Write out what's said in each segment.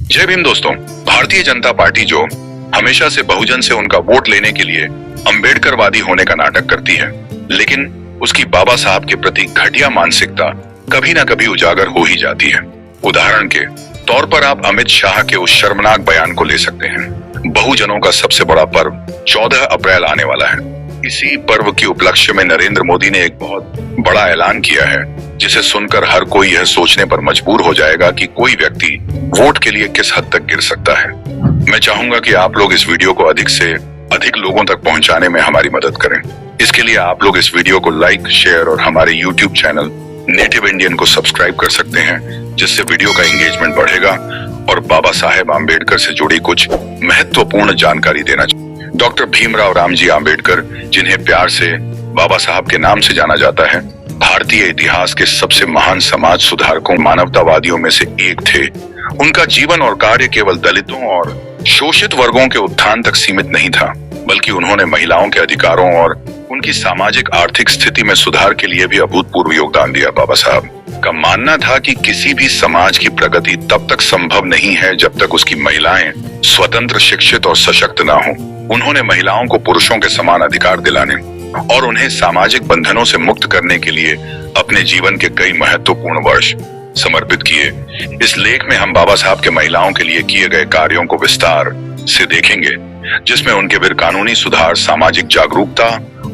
जय भीम दोस्तों। भारतीय जनता पार्टी जो हमेशा से बहुजन से उनका वोट लेने के लिए अंबेडकरवादी होने का नाटक करती है, लेकिन उसकी बाबा साहब के प्रति घटिया मानसिकता कभी ना कभी उजागर हो ही जाती है। उदाहरण के तौर पर आप अमित शाह के उस शर्मनाक बयान को ले सकते हैं। बहुजनों का सबसे बड़ा पर्व 14 अप्रैल आने वाला है। इसी पर्व के उपलक्ष्य में नरेंद्र मोदी ने एक बहुत बड़ा ऐलान किया है, जिसे सुनकर हर कोई यह सोचने पर मजबूर हो जाएगा कि कोई व्यक्ति वोट के लिए किस हद तक गिर सकता है। मैं चाहूंगा कि आप लोग इस वीडियो को अधिक से अधिक लोगों तक पहुंचाने में हमारी मदद करें। इसके लिए आप लोग इस वीडियो को लाइक, शेयर और हमारे यूट्यूब चैनल नेटिव इंडियन को सब्सक्राइब कर सकते हैं, जिससे वीडियो का एंगेजमेंट बढ़ेगा और बाबा साहेब आम्बेडकर से जुड़ी कुछ महत्वपूर्ण जानकारी देना चाहिए। डॉक्टर भीमराव रामजी आम्बेडकर, जिन्हें प्यार से बाबा साहब के नाम से जाना जाता है, भारतीय इतिहास के सबसे महान समाज सुधारकों, मानवतावादियों में से एक थे। उनका जीवन और कार्य केवल दलितों और शोषित वर्गों के उत्थान तक सीमित नहीं था, बल्कि उन्होंने महिलाओं के अधिकारों और उनकी सामाजिक आर्थिक स्थिति में सुधार के लिए भी अभूतपूर्व योगदान दिया। बाबा साहब का मानना था कि किसी भी समाज की प्रगति तब तक संभव नहीं है जब तक उसकी महिलाएं स्वतंत्र, शिक्षित और सशक्त ना हो। उन्होंने महिलाओं को पुरुषों के समान अधिकार दिलाने और उन्हें सामाजिक बंधनों से मुक्त करने के लिए अपने जीवन के कई महत्वपूर्ण वर्ष समर्पित किए। इस लेख में हम बाबा साहब के महिलाओं के लिए किए गए कार्यों को विस्तार से देखेंगे, जिसमें उनके फिर कानूनी सुधार, सामाजिक जागरूकता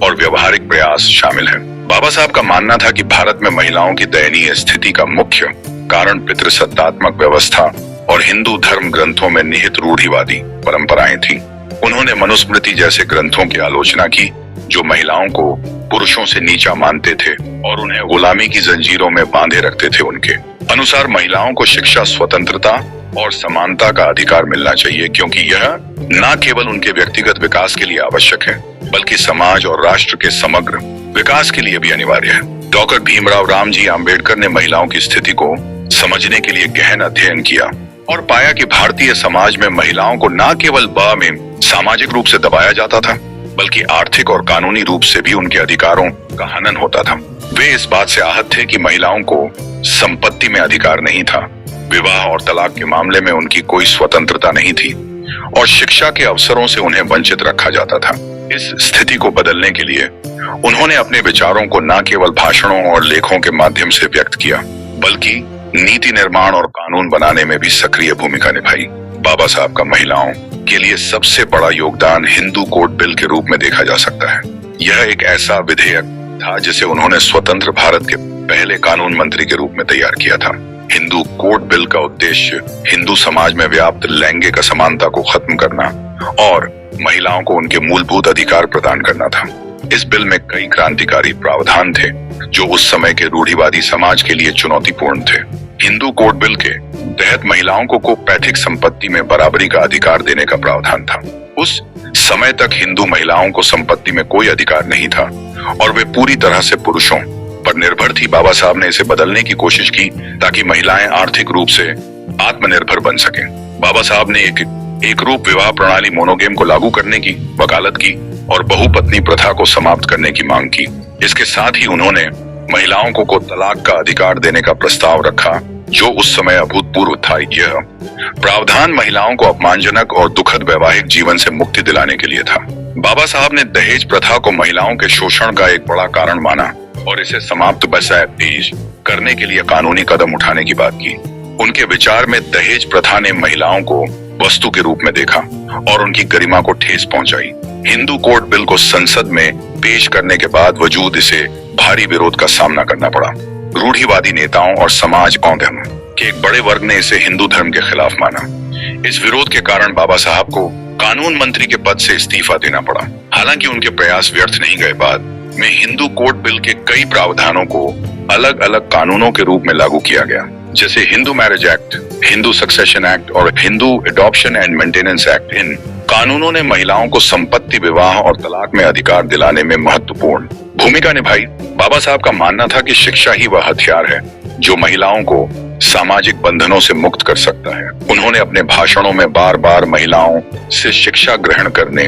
और व्यवहारिक प्रयास शामिल है। बाबा साहब का मानना था कि भारत में महिलाओं की दयनीय स्थिति का मुख्य कारण पितृसत्तात्मक व्यवस्था और हिंदू धर्म ग्रंथों में निहित रूढ़िवादी परंपराएं थी। उन्होंने मनुस्मृति जैसे ग्रंथों की आलोचना की, जो महिलाओं को पुरुषों से नीचा मानते थे और उन्हें गुलामी की जंजीरों में बांधे रखते थे। उनके अनुसार महिलाओं को शिक्षा, स्वतंत्रता और समानता का अधिकार मिलना चाहिए, क्योंकि यह न केवल उनके व्यक्तिगत विकास के लिए आवश्यक है, बल्कि समाज और राष्ट्र के समग्र विकास के लिए भी अनिवार्य है। डॉक्टर भीमराव रामजी आम्बेडकर ने महिलाओं की स्थिति को समझने के लिए गहन अध्ययन किया और पाया कि भारतीय समाज में महिलाओं को न केवल में सामाजिक रूप से दबाया जाता था, बल्कि आर्थिक और कानूनी रूप से भी उनके अधिकारों का हनन होता था। वे इस बात से आहत थे कि महिलाओं को संपत्ति में अधिकार नहीं था, विवाह और तलाक के मामले में उनकी कोई स्वतंत्रता नहीं थी और शिक्षा के अवसरों से उन्हें वंचित रखा जाता था। इस स्थिति को बदलने के लिए उन्होंने अपने विचारों को न केवल भाषणों और लेखों के माध्यम से व्यक्त किया, बल्कि नीति निर्माण और कानून बनाने में भी सक्रिय भूमिका निभाई। बाबा साहब का महिलाओं के लिए सबसे बड़ा योगदान हिंदू कोड बिल के रूप में देखा जा सकता है। यह एक ऐसा विधेयक था जिसे उन्होंने स्वतंत्र भारत के पहले कानून मंत्री के रूप में तैयार किया था। हिंदू कोड बिल का उद्देश्य हिंदू समाज में व्याप्त लैंगिक असमानता को खत्म करना और महिलाओं को उनके मूलभूत अधिकार प्रदान करना था। इस बिल में कई क्रांतिकारी प्रावधान थे जो उस समय के रूढ़िवादी समाज के लिए चुनौतीपूर्ण थे। हिंदू कोड बिल के तहत महिलाओं को पैतृक संपत्ति में बराबरी का अधिकार देने का प्रावधान था। उस समय तक हिंदू महिलाओं को संपत्ति में कोई अधिकार नहीं था और वे पूरी तरह से पुरुषों पर निर्भर थी। बाबा साहब ने इसे बदलने की कोशिश की ताकि महिलाएं आर्थिक रूप से आत्मनिर्भर बन सकें। बाबा साहब ने एक रूप विवाह प्रणाली मोनोगेम को लागू करने की वकालत की और बहुपत्नी प्रथा को समाप्त करने की मांग की। इसके साथ ही उन्होंने महिलाओं को तलाक का अधिकार देने का प्रस्ताव रखा, जो उस समय अभूतपूर्व था। यह प्रावधान महिलाओं को अपमानजनक और दुखद वैवाहिक जीवन से मुक्ति दिलाने के लिए था। बाबा साहब ने दहेज प्रथा को महिलाओं के शोषण का एक बड़ा कारण माना और इसे समाप्त पेश करने के लिए कानूनी कदम उठाने की बात की। उनके विचार में दहेज प्रथा ने महिलाओं को वस्तु के रूप में देखा और उनकी गरिमा को ठेस पहुंचाई। हिंदू कोड बिल को संसद में पेश करने के बाद वजूद इसे भारी विरोध का सामना करना पड़ा। रूढ़िवादी नेताओं और समाज के एक बड़े वर्ग ने इसे हिंदू धर्म के खिलाफ माना। इस विरोध के कारण बाबा साहब को कानून मंत्री के पद से इस्तीफा देना पड़ा। हालांकि उनके प्रयास व्यर्थ नहीं गए। बाद में हिंदू कोड बिल के कई प्रावधानों को अलग अलग कानूनों के रूप में लागू किया गया, जैसे Hindu marriage act, Hindu succession act और Hindu adoption and maintenance act. इन कानूनों ने महिलाओं को संपत्ति, विवाह और तलाक में अधिकार दिलाने में महत्वपूर्ण भूमिका निभाई। बाबा साहब का मानना था कि शिक्षा ही वह हथियार है जो महिलाओं को सामाजिक बंधनों से मुक्त कर सकता है। उन्होंने अपने भाषणों में बार बार महिलाओं से शिक्षा ग्रहण करने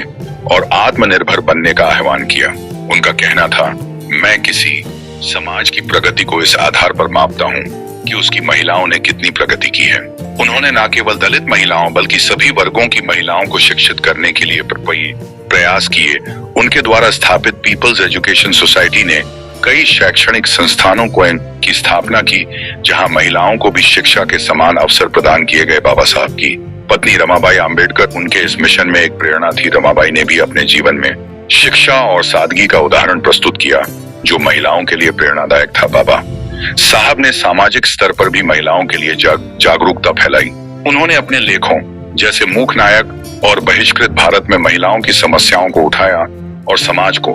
और आत्मनिर्भर बनने का आह्वान किया। उनका कहना था, मैं किसी समाज की प्रगति को इस आधार पर मापता हूँ कि उसकी महिलाओं ने कितनी प्रगति की है। उन्होंने न केवल दलित महिलाओं बल्कि सभी वर्गों की महिलाओं को शिक्षित करने के लिए प्रयास किए। उनके द्वारा स्थापित पीपल्स एजुकेशन सोसाइटी ने कई शैक्षणिक संस्थानों की स्थापना की, जहां महिलाओं को भी शिक्षा के समान अवसर प्रदान किए गए। बाबा साहब की पत्नी रमाबाई आम्बेडकर उनके इस मिशन में एक प्रेरणा थी। रमाबाई ने भी अपने जीवन में शिक्षा और सादगी का उदाहरण प्रस्तुत किया, जो महिलाओं के लिए प्रेरणादायक था। बाबा साहब ने सामाजिक स्तर पर भी महिलाओं के लिए जागरूकता फैलाई। उन्होंने अपने लेखों जैसे मूक नायक और बहिष्कृत भारत में महिलाओं की समस्याओं को उठाया और समाज को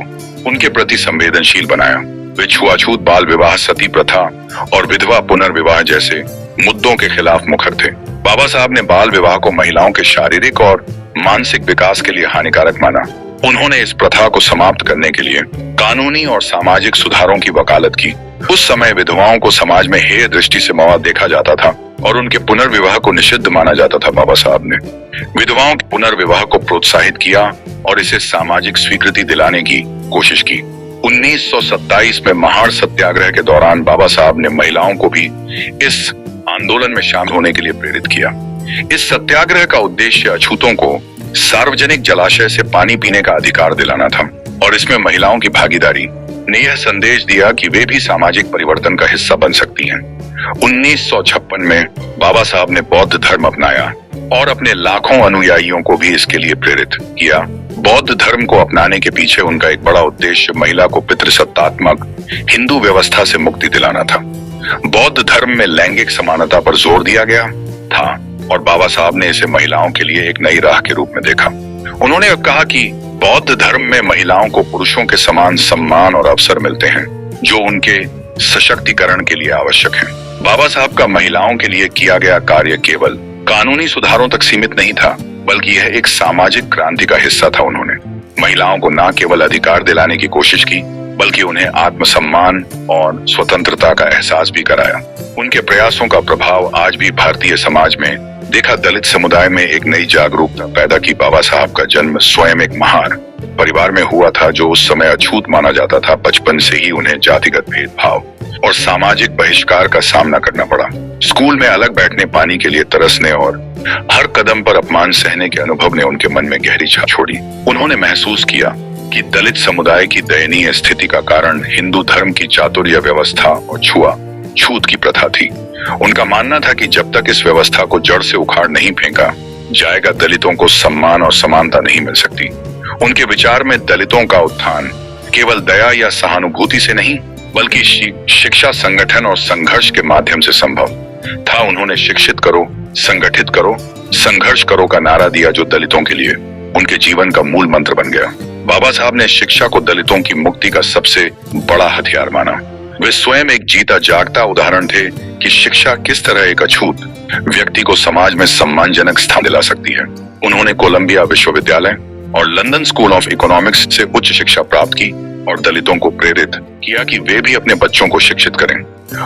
उनके प्रति संवेदनशील बनाया। वे छुआछूत, बाल विवाह, सती प्रथा और विधवा पुनर्विवाह जैसे मुद्दों के खिलाफ मुखर थे। बाबा साहब ने बाल विवाह को महिलाओं के शारीरिक और मानसिक विकास के लिए हानिकारक माना। उन्होंने इस प्रथा को समाप्त करने के लिए कानूनी और सामाजिक सुधारों की वकालत की। उस समय विधवाओं को समाज में हेय दृष्टि से मौत देखा जाता था और उनके पुनर्विवाह को निषिद्ध माना जाता था। बाबा साहब ने विधवाओं के पुनर्विवाह को प्रोत्साहित किया और इसे सामाजिक स्वीकृति दिलाने की कोशिश की। 1927 में महार सत्याग्रह के दौरान बाबा साहब ने महिलाओं को भी इस आंदोलन में शामिल होने के लिए प्रेरित किया। इस सत्याग्रह का उद्देश्य अछूतों को सार्वजनिक जलाशय से पानी पीने का अधिकार दिलाना था और इसमें महिलाओं की भागीदारी ने यह संदेश दिया कि वे भी सामाजिक परिवर्तन का हिस्सा बन सकती हैं। 1956 में बाबा साहब ने बौद्ध धर्म अपनाया और अपने लाखों अनुयायियों को भी इसके लिए प्रेरित किया। बौद्ध धर्म को अपनाने के पीछे उनका एक बड़ा उद्देश्य महिला को पितृसत्तात्मक हिंदू व्यवस्था से मुक्ति दिलाना था। बौद्ध धर्म में लैंगिक समानता पर जोर दिया गया था और बाबा साहब ने इसे महिलाओं के लिए एक नई राह के रूप में देखा। उन्होंने कहा कि बौद्ध धर्म में महिलाओं को पुरुषों के समान सम्मान और अवसर मिलते हैं, जो उनके सशक्तिकरण के लिए आवश्यक है। बाबा साहब का महिलाओं के लिए किया गया कार्य केवल कानूनी सुधारों तक सीमित नहीं था, बल्कि यह एक सामाजिक क्रांति का हिस्सा था। उन्होंने महिलाओं को न केवल अधिकार दिलाने की कोशिश की, बल्कि उन्हें आत्मसम्मान और स्वतंत्रता का एहसास भी कराया। उनके प्रयासों का प्रभाव आज भी भारतीय समाज में देखा। दलित समुदाय में एक नई जागरूकता पैदा की। बाबा साहब का जन्म स्वयं एक महार परिवार में हुआ था, जो उस समय अछूत माना जाता था। बचपन से ही उन्हें जातिगत भेदभाव और सामाजिक बहिष्कार का सामना करना पड़ा। स्कूल में अलग बैठने, पानी के लिए तरसने और हर कदम पर अपमान सहने के अनुभव ने उनके मन में गहरी छाप छोड़ी। उन्होंने महसूस किया कि दलित समुदाय की दयनीय स्थिति का कारण हिंदू धर्म की चातुर्य व्यवस्था और छूत की प्रथा थी। उनका मानना था कि जब तक इस व्यवस्था को जड़ से उखाड़ नहीं फेंका जाएगा, दलितों को सम्मान और समानता नहीं मिल सकती। उनके विचार में दलितों का उत्थान केवल दया या सहानुभूति से नहीं, बल्कि शिक्षा, संगठन और संघर्ष के माध्यम से संभव था। उन्होंने शिक्षित करो, संगठित करो, संघर्ष करो का नारा दिया, जो दलितों के लिए उनके जीवन का मूल मंत्र बन गया। बाबा साहब ने शिक्षा को दलितों की मुक्ति का सबसे बड़ा हथियार माना। वे स्वयं एक जीता जागता उदाहरण थे कि शिक्षा किस तरह एक अछूत व्यक्ति को समाज में सम्मानजनक स्थान दिला सकती है। उन्होंने कोलंबिया विश्वविद्यालय और लंदन स्कूल ऑफ इकोनॉमिक्स से उच्च शिक्षा प्राप्त की और दलितों को प्रेरित किया कि वे भी अपने बच्चों को शिक्षित करें।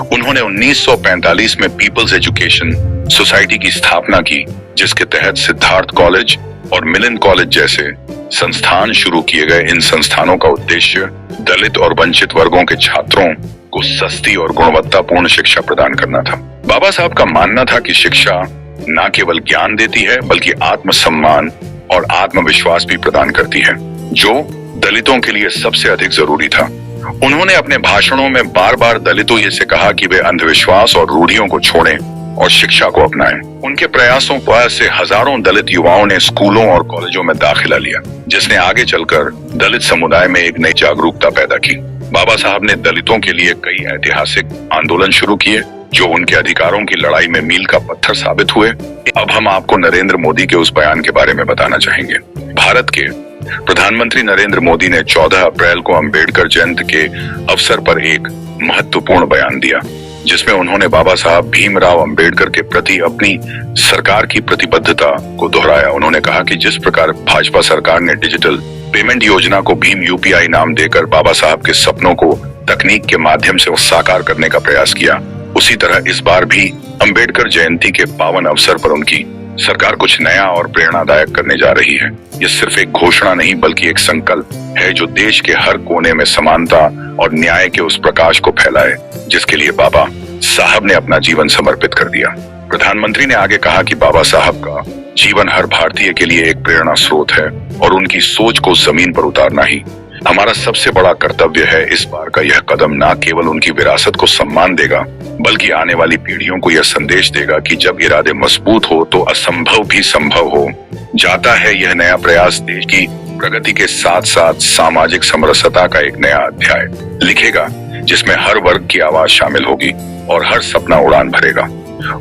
उन्होंने 1945 में पीपल्स एजुकेशन सोसाइटी की स्थापना की, जिसके तहत सिद्धार्थ कॉलेज और मिलिंद कॉलेज जैसे संस्थान शुरू किए गए। इन संस्थानों का उद्देश्य दलित और वंचित वर्गों के छात्रों को सस्ती और गुणवत्तापूर्ण शिक्षा प्रदान करना था। बाबा साहब का मानना था कि शिक्षा न केवल ज्ञान देती है, बल्कि आत्मसम्मान और आत्मविश्वास भी प्रदान करती है, जो दलितों के लिए सबसे अधिक जरूरी था। उन्होंने अपने भाषणों में बार बार दलितों से कहा कि वे अंधविश्वास और रूढ़ियों को छोड़ें और शिक्षा को अपनाएं। उनके प्रयासों पर से हजारों दलित युवाओं ने स्कूलों और कॉलेजों में दाखिला लिया, जिसने आगे चलकर दलित समुदाय में एक नई जागरूकता पैदा की। बाबा साहब ने दलितों के लिए कई ऐतिहासिक आंदोलन शुरू किए, जो उनके अधिकारों की लड़ाई में मील का पत्थर साबित हुए। अब हम आपको नरेंद्र मोदी के उस बयान के बारे में बताना चाहेंगे। भारत के प्रधानमंत्री नरेंद्र मोदी ने 14 अप्रैल को अंबेडकर जयंती के अवसर पर एक महत्वपूर्ण बयान दिया, जिसमें उन्होंने बाबा साहब भीमराव अंबेडकर के प्रति अपनी सरकार की प्रतिबद्धता को दोहराया। उन्होंने कहा कि जिस प्रकार भाजपा सरकार ने डिजिटल पेमेंट योजना को भीम यूपीआई नाम देकर बाबा साहब के सपनों को तकनीक के माध्यम से साकार करने का प्रयास किया, उसी तरह इस बार भी अंबेडकर जयंती के पावन अवसर पर उनकी सरकार कुछ नया और प्रेरणादायक करने जा रही है। ये सिर्फ एक घोषणा नहीं, बल्कि एक संकल्प है, जो देश के हर कोने में समानता और न्याय के उस प्रकाश को फैलाए, जिसके लिए बाबा साहब ने अपना जीवन समर्पित कर दिया। प्रधानमंत्री ने आगे कहा कि बाबा साहब का जीवन हर भारतीय के लिए एक प्रेरणा स्रोत है और उनकी सोच को जमीन पर उतारना ही हमारा सबसे बड़ा कर्तव्य है। इस बार का यह कदम न केवल उनकी विरासत को सम्मान देगा, बल्कि आने वाली पीढ़ियों को यह संदेश देगा कि जब इरादे मजबूत हो तो असंभव भी संभव हो जाता है। यह नया प्रयास देश की प्रगति के साथ साथ सामाजिक समरसता का एक नया अध्याय लिखेगा, जिसमें हर वर्ग की आवाज शामिल होगी और हर सपना उड़ान भरेगा।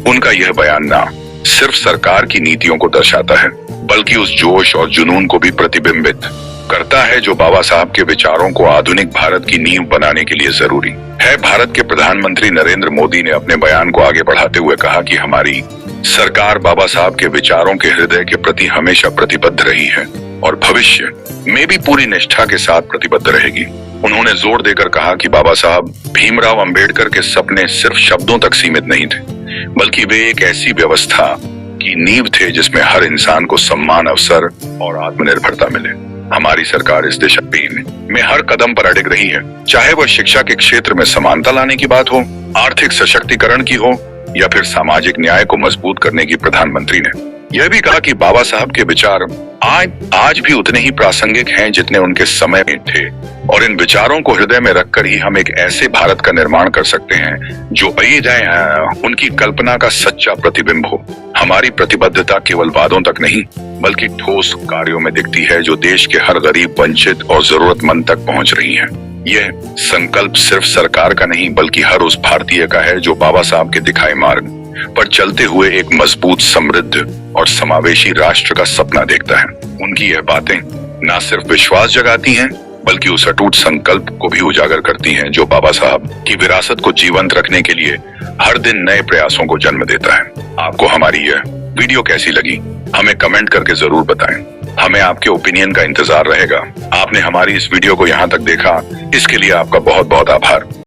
उनका यह बयान ना सिर्फ सरकार की नीतियों को दर्शाता है, बल्कि उस जोश और जुनून को भी प्रतिबिंबित करता है जो बाबा साहब के विचारों को आधुनिक भारत की नींव बनाने के लिए जरूरी है। भारत के प्रधानमंत्री नरेंद्र मोदी ने अपने बयान को आगे बढ़ाते हुए कहा कि हमारी सरकार बाबा साहब के विचारों के हृदय के प्रति हमेशा प्रतिबद्ध रही है और भविष्य में भी पूरी निष्ठा के साथ प्रतिबद्ध रहेगी। उन्होंने जोर देकर कहा कि बाबा साहब भीमराव अंबेडकर के सपने सिर्फ शब्दों तक सीमित नहीं थे, बल्कि वे एक ऐसी व्यवस्था की नींव थे जिसमें हर इंसान को सम्मान, अवसर और आत्मनिर्भरता मिले। हमारी सरकार इस दिशा में हर कदम पर अडिग रही है, चाहे वह शिक्षा के क्षेत्र में समानता लाने की बात हो, आर्थिक सशक्तिकरण की हो या फिर सामाजिक न्याय को मजबूत करने की। प्रधानमंत्री ने यह भी कहा कि बाबा साहब के विचार आज भी उतने ही प्रासंगिक हैं जितने उनके समय में थे और इन विचारों को हृदय में रखकर ही हम एक ऐसे भारत का निर्माण कर सकते हैं जो उनकी कल्पना का सच्चा प्रतिबिंब हो। हमारी प्रतिबद्धता केवल वादों तक नहीं, बल्कि ठोस कार्यों में दिखती है जो देश के हर गरीब, वंचित और जरूरतमंद तक पहुंच रही है। यह संकल्प सिर्फ सरकार का नहीं, बल्कि हर उस भारतीय का है जो बाबा साहब के दिखाए मार्ग पर चलते हुए एक मजबूत, समृद्ध और समावेशी राष्ट्र का सपना देखता है। उनकी यह बातें न सिर्फ विश्वास जगाती हैं, बल्कि उस अटूट संकल्प को भी उजागर करती हैं जो बाबा साहब की विरासत को जीवंत रखने के लिए हर दिन नए प्रयासों को जन्म देता है। आपको हमारी यह वीडियो कैसी लगी, हमें कमेंट करके जरूर बताएं। हमें आपके ओपिनियन का इंतजार रहेगा। आपने हमारी इस वीडियो को यहाँ तक देखा, इसके लिए आपका बहुत बहुत आभार।